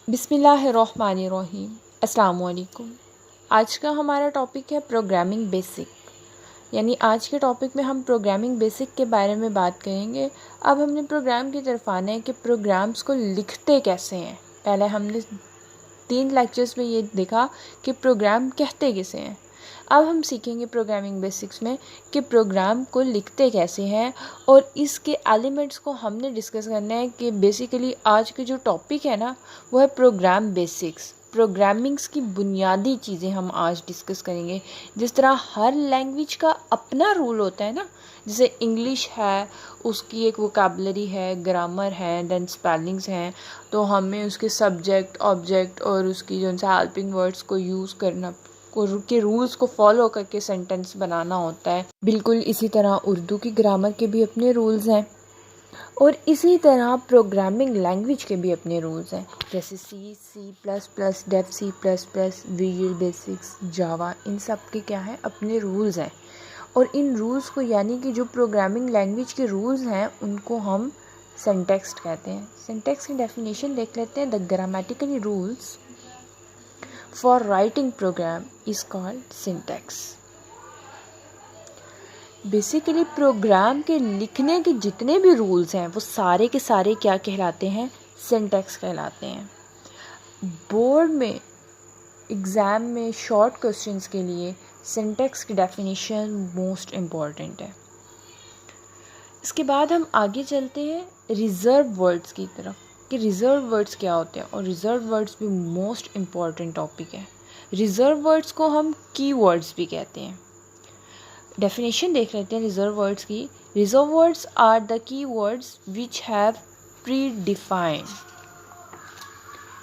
बिस्मिल्लाहिर्रहमानिर्रहीम। अस्सलाम वालेकुम। आज का हमारा टॉपिक है प्रोग्रामिंग बेसिक, यानी आज के टॉपिक में हम प्रोग्रामिंग बेसिक के बारे में बात करेंगे। अब हमने प्रोग्राम की तरफ आना है कि प्रोग्राम्स को लिखते कैसे हैं। पहले हमने 3 लेक्चर्स में ये देखा कि प्रोग्राम कहते किसे हैं। अब हम सीखेंगे प्रोग्रामिंग बेसिक्स में कि प्रोग्राम को लिखते कैसे हैं, और इसके एलिमेंट्स को हमने डिस्कस करना है कि बेसिकली आज के जो टॉपिक है ना वो है प्रोग्राम बेसिक्स। प्रोग्रामिंग्स की बुनियादी चीज़ें हम आज डिस्कस करेंगे। जिस तरह हर लैंग्वेज का अपना रूल होता है ना, जैसे इंग्लिश है उसकी एक वोकैबुलरी है, ग्रामर है, देन स्पेलिंग्स हैं, तो हमें उसके सब्जेक्ट ऑब्जेक्ट और उसकी जो सा हेल्पिंग वर्ड्स को यूज़ करना के रूल्स को फॉलो करके सेंटेंस बनाना होता है। बिल्कुल इसी तरह उर्दू की ग्रामर के भी अपने रूल्स हैं, और इसी तरह प्रोग्रामिंग लैंग्वेज के भी अपने रूल्स हैं, जैसे C++, Dev C++, visual basics, Java, इन सब के क्या है अपने रूल्स हैं। और इन रूल्स को, यानी कि जो प्रोग्रामिंग लैंग्वेज के रूल्स हैं, उनको हम सिंटैक्स कहते हैं। सिंटैक्स की डेफिनेशन देख लेते हैं। The grammatical rules for writing program is called syntax। Basically program के लिखने के जितने भी रूल्स हैं वो सारे के सारे क्या कहलाते हैं? सिंटैक्स कहलाते हैं। बोर्ड में एग्ज़ाम में शॉर्ट क्वेश्चंस के लिए सिंटैक्स की डेफिनेशन मोस्ट इम्पॉर्टेंट है। इसके बाद हम आगे चलते हैं रिज़र्व वर्ड्स की तरफ कि रिज़र्व वर्ड्स क्या होते हैं, और रिज़र्व वर्ड्स भी मोस्ट इम्पॉर्टेंट टॉपिक है। रिज़र्व वर्ड्स को हम कीवर्ड्स भी कहते हैं। डेफिनेशन देख लेते हैं रिज़र्व वर्ड्स की। Reserve words are the keywords which have predefined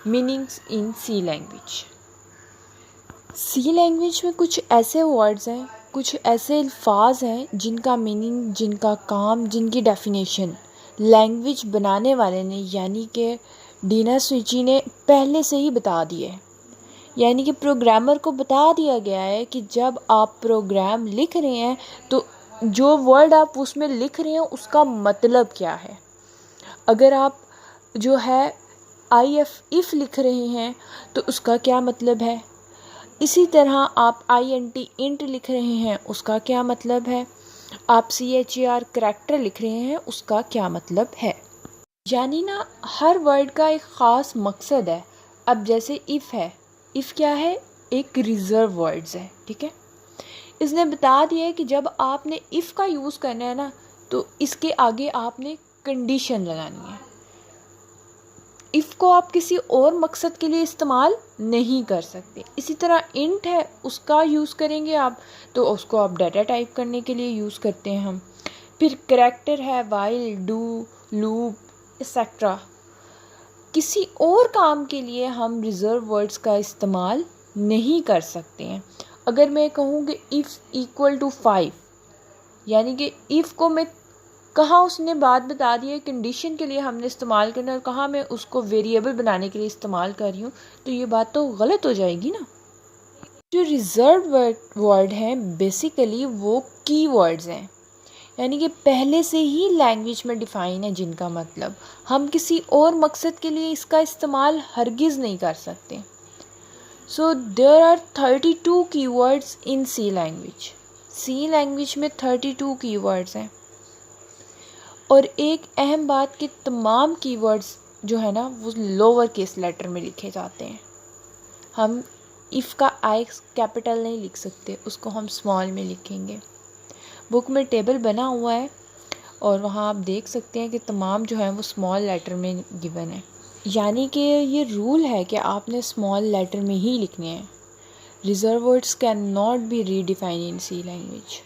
meanings in C language. C language में कुछ ऐसे वर्ड्स हैं, कुछ ऐसे अल्फाज हैं जिनका मीनिंग, जिनका काम, जिनकी डेफिनेशन लैंग्वेज बनाने वाले ने, यानी कि डीना स्विची ने पहले से ही बता दिए है। यानी कि प्रोग्रामर को बता दिया गया है कि जब आप प्रोग्राम लिख रहे हैं तो जो वर्ड आप उसमें लिख रहे हैं उसका मतलब क्या है। अगर आप जो है इफ़ लिख रहे हैं तो उसका क्या मतलब है। इसी तरह आप इंट लिख रहे हैं, उसका क्या मतलब है। आप CHAR करैक्टर लिख रहे हैं, उसका क्या मतलब है। यानी ना हर वर्ड का एक ख़ास मकसद है। अब जैसे इफ़ है, इफ़ क्या है? एक रिज़र्व वर्ड्स है, ठीक है। इसने बता दिया है कि जब आपने इफ़ का यूज़ करना है ना तो इसके आगे आपने कंडीशन लगानी है। इफ़ को आप किसी और मकसद के लिए इस्तेमाल नहीं कर सकते। इसी तरह इंट है, उसका यूज़ करेंगे आप तो उसको आप डाटा टाइप करने के लिए यूज़ करते हैं हम। फिर करैक्टर है, वाइल, डू, लूप एक्सेट्रा। किसी और काम के लिए हम रिज़र्व वर्ड्स का इस्तेमाल नहीं कर सकते हैं। अगर मैं कहूँ कि इफ़ इक्वल टू 5, यानी कि इफ़ को मैं कहाँ उसने बात बता दी है कंडीशन के लिए हमने इस्तेमाल करना, और कहाँ मैं उसको वेरिएबल बनाने के लिए इस्तेमाल कर रही हूँ, तो ये बात तो गलत हो जाएगी ना। जो रिज़र्व वर्ड हैं बेसिकली वो कीवर्ड्स हैं, यानी कि पहले से ही लैंग्वेज में डिफ़ाइन है, जिनका मतलब हम किसी और मकसद के लिए इसका इस्तेमाल हरगिज़ नहीं कर सकते। So there are 32 keywords in C language. C language में 32 कीवर्ड्स हैं। और एक अहम बात कि तमाम कीवर्ड्स जो है ना वो लोअर केस लेटर में लिखे जाते हैं। हम इफ़ का आई कैपिटल नहीं लिख सकते, उसको हम स्मॉल में लिखेंगे। बुक में टेबल बना हुआ है और वहाँ आप देख सकते हैं कि तमाम जो है वो स्मॉल लेटर में गिवन है, यानी कि ये रूल है कि आपने स्मॉल लेटर में ही लिखने हैं। Reserve words can not be redefine in C language.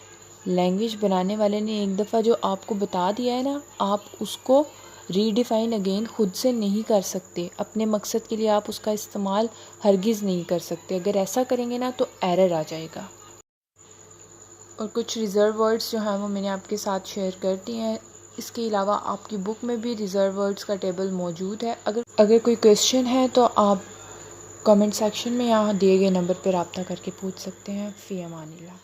Language बनाने वाले ने एक दफ़ा जो आपको बता दिया है ना, आप उसको रीडिफाइन अगेन खुद से नहीं कर सकते। अपने मकसद के लिए आप उसका इस्तेमाल हरगिज़ नहीं कर सकते। अगर ऐसा करेंगे ना तो एरर आ जाएगा। और कुछ रिज़र्व वर्ड्स जो हैं वो मैंने आपके साथ शेयर कर दिए हैं। इसके अलावा आपकी बुक में भी रिज़र्व वर्ड्स का टेबल मौजूद है। अगर कोई क्वेश्चन है तो आप कमेंट सेक्शन में यहाँ दिए गए नंबर पर रब्ता करके पूछ सकते हैं। फ़ी अमानिल्लाह।